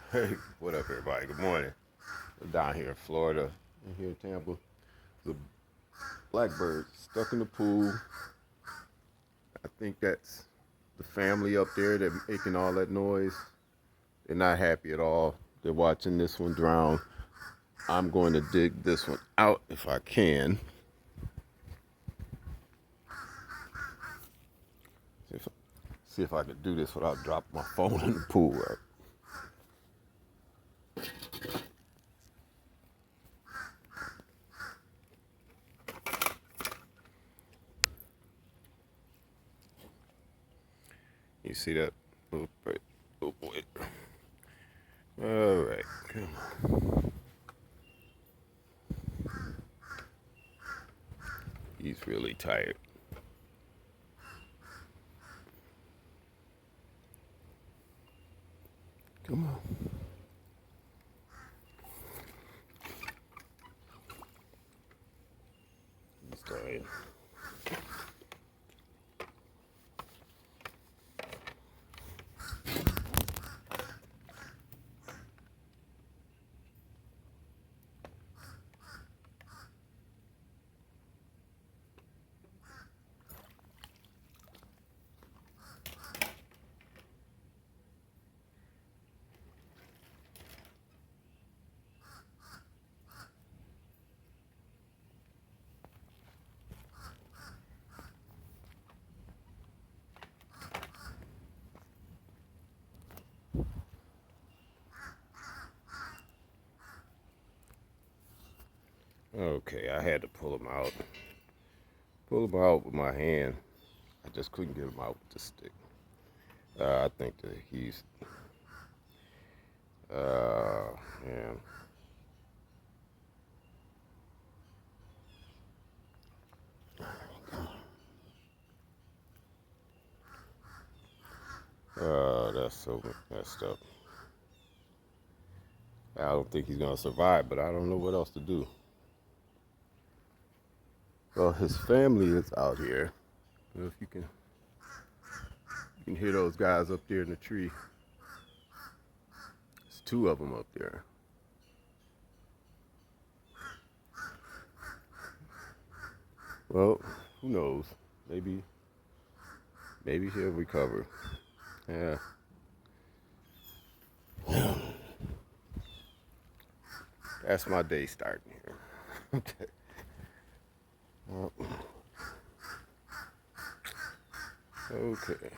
Hey, what up, everybody? Good morning. We're down here in Florida, and here in Tampa. The blackbird stuck in the pool. I think that's the family up there that making all that noise. They're not happy at all. They're watching this one drown. I'm going to dig this one out if I can. See if I can do this without dropping my phone in the pool. Right? You see that? Oh, right. Oh boy. All right. Come on. He's really tired. Come on. He's tired. Okay, I had to pull him out. Pull him out with my hand. I just couldn't get him out with the stick. I think that he's, man. That's so messed up. I don't think he's gonna survive, but I don't know what else to do. Well, his family is out here. If you can hear those guys up there in the tree. There's two of them up there. Well, who knows? Maybe he'll recover. Yeah. That's my day starting here. Okay. Well, okay.